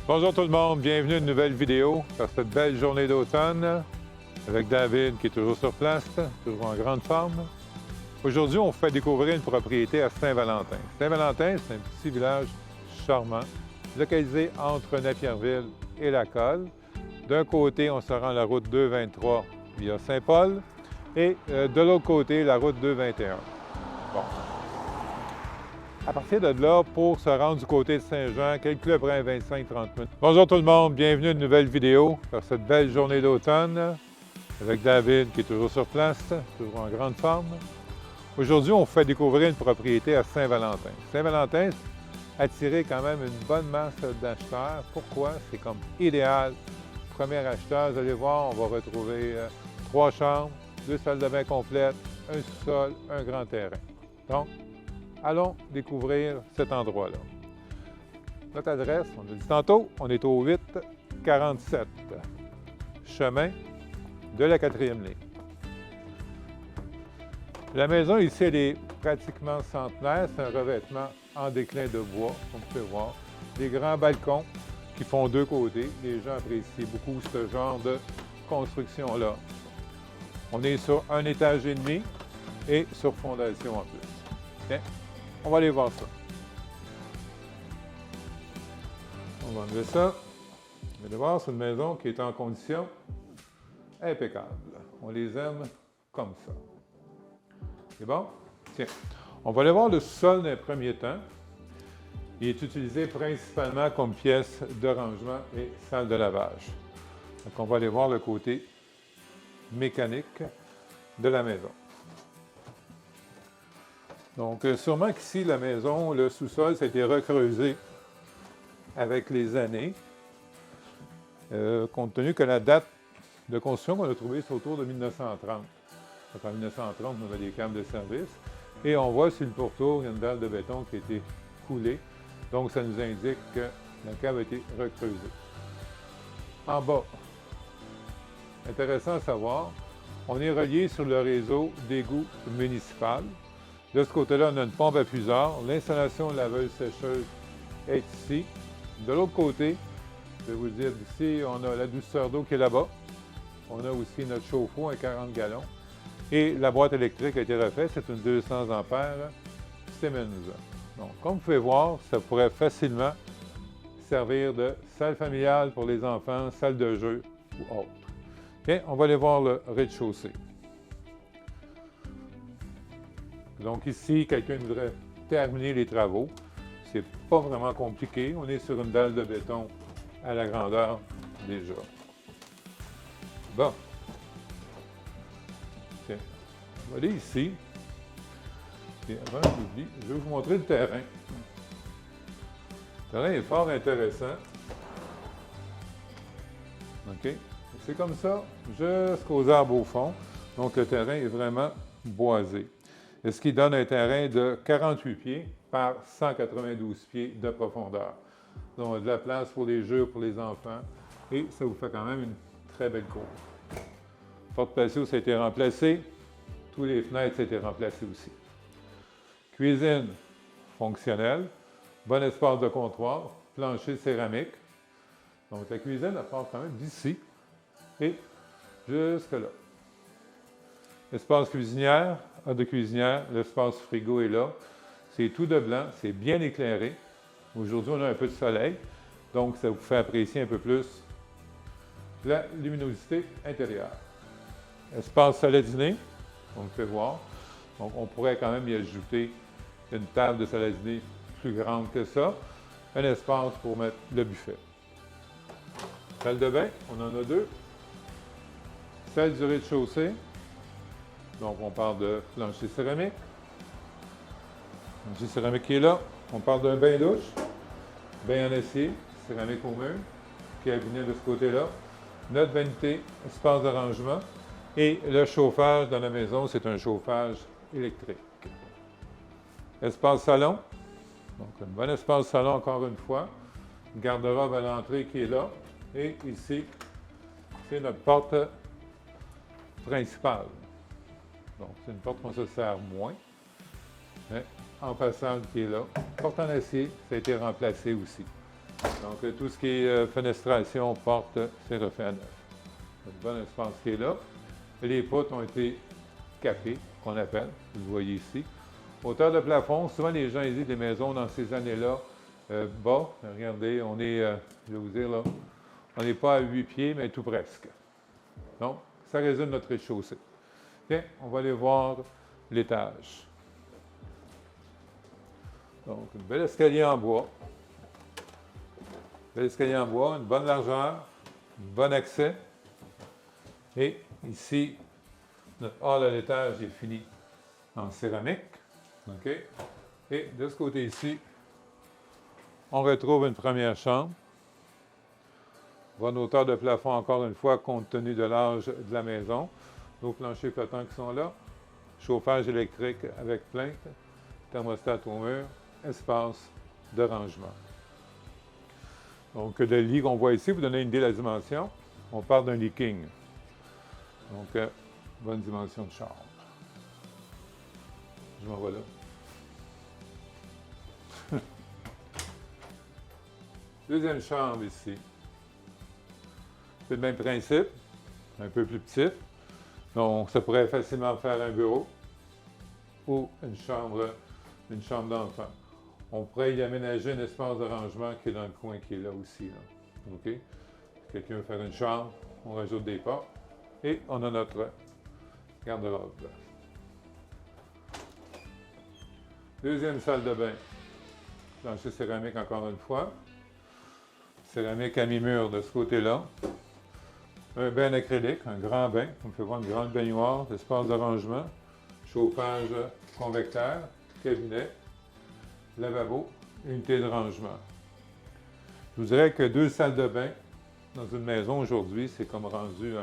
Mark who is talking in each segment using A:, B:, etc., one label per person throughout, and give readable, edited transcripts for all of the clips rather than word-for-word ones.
A: Bonjour tout le monde, bienvenue à une nouvelle vidéo pour cette belle journée d'automne avec David qui est toujours sur place, toujours en grande forme. Aujourd'hui, on vous fait découvrir une propriété à Saint-Valentin. Saint-Valentin, c'est un petit village charmant, localisé entre Napierville et La Colle. D'un côté, on se rend la route 223 via Saint-Paul et de l'autre côté, la route 221. Bon. À partir de là, pour se rendre du côté de Saint-Jean, calculez près 25-30 minutes. Bonjour tout le monde, bienvenue à une nouvelle vidéo pour cette belle journée d'automne avec David qui est toujours sur place, toujours en grande forme. Aujourd'hui, on vous fait découvrir une propriété à Saint-Valentin. Saint-Valentin a attiré quand même une bonne masse d'acheteurs. Pourquoi? C'est comme idéal. Premier acheteur, vous allez voir, on va retrouver 3 chambres, 2 salles de bain complètes, un sous-sol, un grand terrain. Donc, allons découvrir cet endroit-là. Notre adresse, on l'a dit tantôt, on est au 847 chemin de la 4e ligne. La maison ici, elle est pratiquement centenaire. C'est un revêtement en déclin de bois, comme vous pouvez voir. Des grands balcons qui font 2 côtés. Les gens apprécient beaucoup ce genre de construction-là. On est sur 1 étage et demi et sur fondation en plus. Bien. On va aller voir ça. On va enlever ça. Vous allez voir, c'est une maison qui est en condition impeccable. On les aime comme ça. C'est bon? Tiens, on va aller voir le sol d'un premier temps. Il est utilisé principalement comme pièce de rangement et salle de lavage. Donc, on va aller voir le côté mécanique de la maison. Donc, sûrement qu'ici, la maison, le sous-sol, ça a été recreusé avec les années, compte tenu que la date de construction qu'on a trouvée, c'est autour de 1930. Donc, en 1930, on avait des câbles de service. Et on voit sur le pourtour, il y a une dalle de béton qui a été coulée. Donc, ça nous indique que la cave a été recreusée. En bas, intéressant à savoir, on est relié sur le réseau d'égout municipal. De ce côté-là, on a une pompe à puisard. L'installation de laveuse-sécheuse est ici. De l'autre côté, je vais vous le dire d'ici, on a la douceur d'eau qui est là-bas. On a aussi notre chauffe-eau à 40 gallons. Et la boîte électrique a été refaite. C'est une 200 ampères Siemens. Donc, comme vous pouvez voir, ça pourrait facilement servir de salle familiale pour les enfants, salle de jeu ou autre. Bien, on va aller voir le rez-de-chaussée. Donc ici, quelqu'un voudrait terminer les travaux. C'est pas vraiment compliqué. On est sur une dalle de béton à la grandeur déjà. Bon. Tiens, on va aller ici. Et avant, j'oublie, je vais vous montrer le terrain. Le terrain est fort intéressant. OK? C'est comme ça jusqu'aux arbres au fond. Donc le terrain est vraiment boisé. Et ce qui donne un terrain de 48 pieds par 192 pieds de profondeur. Donc, de la place pour les jeux, pour les enfants, et ça vous fait quand même une très belle cour. Porte patio, ça a été remplacé. Tous les fenêtres, ça a été remplacé aussi. Cuisine fonctionnelle, bon espace de comptoir, plancher céramique. Donc, la cuisine, elle part quand même d'ici et jusque là. Espace cuisinière, de cuisinière, l'espace frigo est là. C'est tout de blanc, c'est bien éclairé. Aujourd'hui, on a un peu de soleil, donc ça vous fait apprécier un peu plus la luminosité intérieure. Espace salle à dîner, on le fait voir. Donc, on pourrait quand même y ajouter une table de salle à dîner plus grande que ça. Un espace pour mettre le buffet. Salle de bain, on en a 2. Salle du rez-de-chaussée. Donc, on parle de plancher céramique. Plancher céramique qui est là. On parle d'un bain-douche. Bain en acier, céramique au mur. Cabinet de ce côté-là. Notre vanité, espace de rangement. Et le chauffage dans la maison, c'est un chauffage électrique. Espace salon. Donc, un bon espace salon encore une fois. Garde-robe à l'entrée qui est là. Et ici, c'est notre porte principale. Donc, c'est une porte qu'on se sert moins, mais en passant qui est là. Porte en acier, ça a été remplacé aussi. Donc, tout ce qui est fenestration, porte, c'est refait à neuf. Un bon espace qui est là. Les poutres ont été capées, qu'on appelle, vous le voyez ici. Hauteur de plafond, souvent les gens hésitent des maisons dans ces années-là. Bas, regardez, on est, je vais vous dire là, on n'est pas à 8 pieds, mais tout presque. Donc, ça résume notre rez-de-chaussée. Bien, on va aller voir l'étage. Donc, un bel escalier en bois. Bel escalier en bois, une bonne largeur, un bon accès. Et ici, notre hall à l'étage est fini en céramique. OK? Et de ce côté ici, on retrouve une première chambre. Bonne hauteur de plafond, encore une fois, compte tenu de l'âge de la maison. Nos planchers flottants qui sont là. Chauffage électrique avec plainte. Thermostat au mur. Espace de rangement. Donc, le lit qu'on voit ici, vous donnez une idée de la dimension. On parle d'un lit king. Donc, bonne dimension de chambre. Je m'en vais là. Deuxième chambre ici. C'est le même principe, un peu plus petit. Donc, ça pourrait facilement faire un bureau ou une chambre d'enfant. On pourrait y aménager un espace de rangement qui est dans le coin qui est là aussi. Là. OK? Si quelqu'un veut faire une chambre, on rajoute des portes et on a notre garde-robe. Deuxième salle de bain. Plancher céramique encore une fois. Céramique à mi-mur de ce côté-là. Un bain acrylique, un grand bain. On peut voir une grande baignoire, espace de rangement, chauffage convecteur, cabinet, lavabo, unité de rangement. Je vous dirais que 2 salles de bain dans une maison aujourd'hui, c'est comme rendu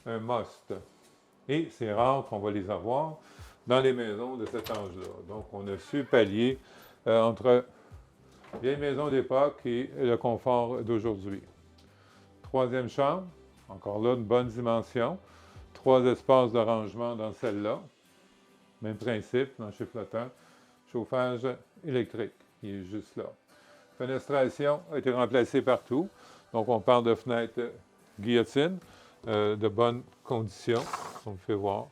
A: un must. Et c'est rare qu'on va les avoir dans les maisons de cet âge-là. Donc, on a su pallier entre vieille maison d'époque et le confort d'aujourd'hui. Troisième chambre, encore là, une bonne dimension. 3 espaces de rangement dans celle-là. Même principe, plancher flottant. Chauffage électrique, il est juste là. Fenestration a été remplacée partout. Donc, on parle de fenêtres guillotine, de bonnes conditions, on le fait voir.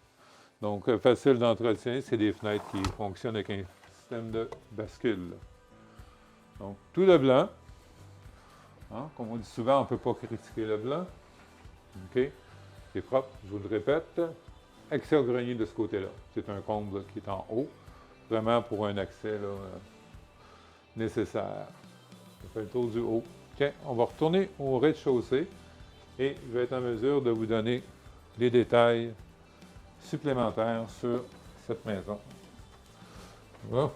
A: Donc, facile d'entretien, c'est des fenêtres qui fonctionnent avec un système de bascule. Donc, tout le blanc. Hein, comme on dit souvent, on ne peut pas critiquer le blanc. OK? C'est propre, je vous le répète. Accès au grenier de ce côté-là. C'est un comble qui est en haut, vraiment pour un accès là, nécessaire. On fait le tour du haut. OK, on va retourner au rez-de-chaussée et je vais être en mesure de vous donner les détails supplémentaires sur cette maison. Voilà.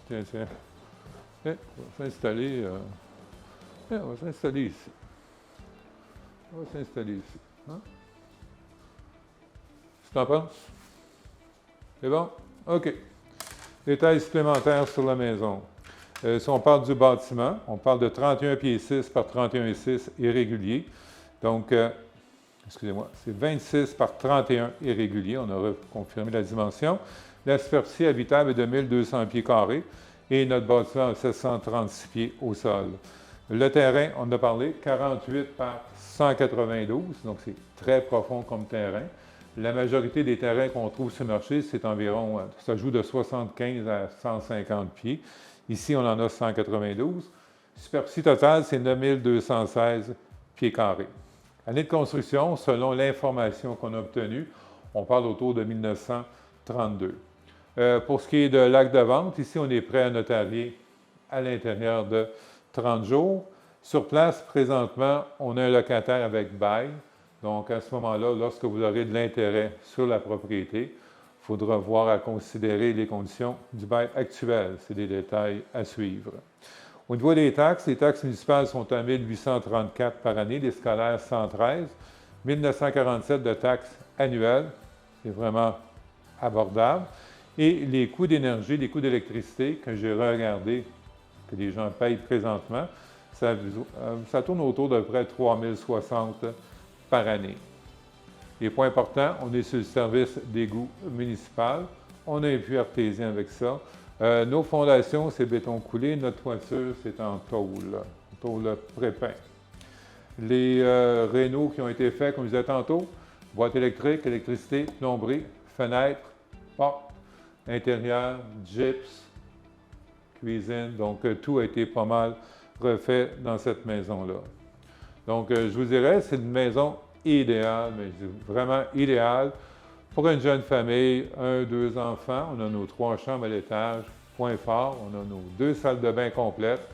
A: Tiens. On va s'installer. On va s'installer ici. Hein? Qu'est-ce que tu en penses? C'est bon? OK. Détails supplémentaires sur la maison. Si on parle du bâtiment, on parle de 31 pieds 6 par 31,6 irrégulier. Donc, excusez-moi, c'est 26 par 31 irrégulier. On a confirmé la dimension. La superficie habitable est de 1200 pieds carrés et notre bâtiment a 736 pieds au sol. Le terrain, on en a parlé, 48 par 192, donc c'est très profond comme terrain. La majorité des terrains qu'on trouve sur le marché, c'est environ, ça joue de 75 à 150 pieds. Ici, on en a 192. Superficie totale, c'est 9216 pieds carrés. Année de construction, selon l'information qu'on a obtenue, on parle autour de 1932. Pour ce qui est de l'acte de vente, ici, on est prêt à notarier à l'intérieur de 30 jours. Sur place, présentement, on a un locataire avec bail. Donc, à ce moment-là, lorsque vous aurez de l'intérêt sur la propriété, il faudra voir à considérer les conditions du bail actuel. C'est des détails à suivre. Au niveau des taxes, les taxes municipales sont à 1834 par année, les scolaires 113, 1947 de taxes annuelles. C'est vraiment abordable. Et les coûts d'énergie, les coûts d'électricité que j'ai regardé, que les gens payent présentement, ça tourne autour de près de 3 060 par année. Les points importants, on est sur le service d'égout municipal. On a un puits artésien avec ça. Nos fondations, c'est béton coulé. Notre toiture, c'est en tôle pré-peint. Les rénaux qui ont été faits, comme je disais tantôt, boîte électrique, électricité, plomberie, fenêtres, portes, intérieur, gyps, cuisine. Donc, tout a été pas mal refait dans cette maison-là. Donc, je vous dirais, c'est une maison idéale, mais je dis vraiment idéale pour une jeune famille, 2 enfants. On a nos 3 chambres à l'étage, point fort. On a nos 2 salles de bain complètes.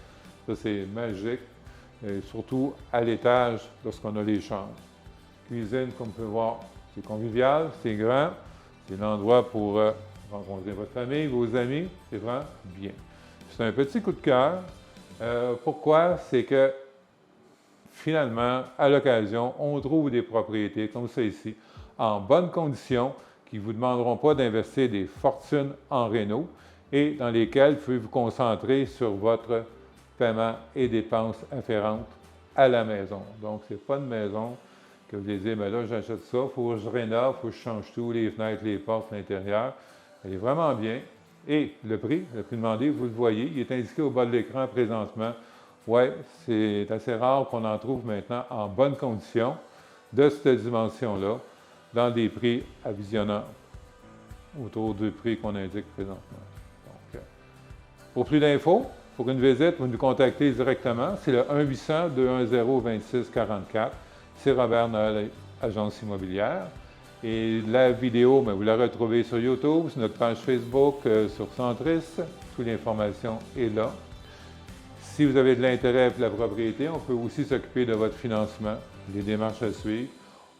A: Ça, c'est magique. Et surtout à l'étage, lorsqu'on a les chambres. Cuisine, comme vous pouvez voir, c'est convivial, c'est grand. C'est l'endroit pour rencontrer votre famille, vos amis. C'est vraiment bien. C'est un petit coup de cœur. Pourquoi? C'est que finalement, à l'occasion, on trouve des propriétés comme ça ici, en bonnes conditions, qui ne vous demanderont pas d'investir des fortunes en réno et dans lesquelles vous pouvez vous concentrer sur votre paiement et dépenses afférentes à la maison. Donc, ce n'est pas une maison que vous disiez, mais là, j'achète ça, il faut que je rénove, il faut que je change tout, les fenêtres, les portes, l'intérieur. Elle est vraiment bien. Et le prix demandé, vous le voyez, il est indiqué au bas de l'écran présentement. Oui, c'est assez rare qu'on en trouve maintenant en bonne condition de cette dimension-là, dans des prix avisionnants, autour du prix qu'on indique présentement. Donc, pour plus d'infos, pour une visite, vous nous contactez directement. C'est le 1-800-210-2644. C'est Robert Noël, agence immobilière. Et la vidéo, bien, vous la retrouvez sur YouTube, sur notre page Facebook, sur Centris. Toute l'information est là. Si vous avez de l'intérêt pour la propriété, on peut aussi s'occuper de votre financement, les démarches à suivre.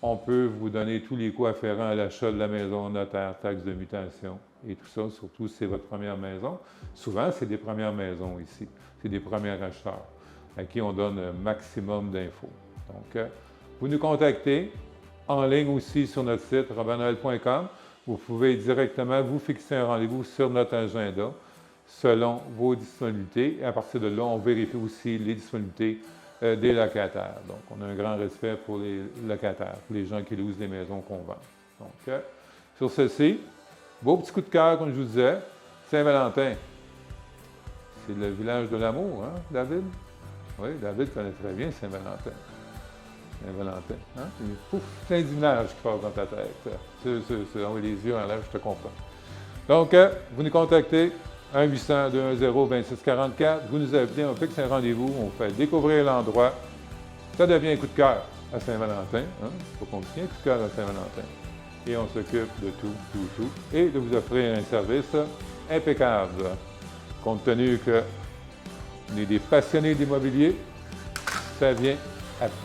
A: On peut vous donner tous les coûts afférents à l'achat de la maison, notaire, taxes de mutation et tout ça, surtout si c'est votre première maison. Souvent, c'est des premières maisons ici. C'est des premiers acheteurs à qui on donne un maximum d'infos. Donc, vous nous contactez en ligne aussi sur notre site robertnoel.com. Vous pouvez directement vous fixer un rendez-vous sur notre agenda selon vos disponibilités. Et à partir de là, on vérifie aussi les disponibilités des locataires. Donc, on a un grand respect pour les locataires, pour les gens qui louent les maisons qu'on vend. Donc, sur ceci, beau petit coup de cœur, comme je vous disais, Saint-Valentin. C'est le village de l'amour, hein, David? Oui, David connaît très bien Saint-Valentin. Saint-Valentin, hein? Pouf, plein d'images qui passent dans ta tête. On les yeux en l'air, je te comprends. Donc, vous nous contactez, 1-800-210-2644. Vous nous appelez, on fixe un rendez-vous, on fait découvrir l'endroit. Ça devient un coup de cœur à Saint-Valentin. Hein? Il faut qu'on dise un coup de cœur à Saint-Valentin. Et on s'occupe de tout. Et de vous offrir un service impeccable. Compte tenu qu'on est des passionnés d'immobilier, ça vient après.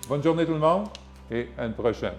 A: Bonne journée tout le monde et à une prochaine.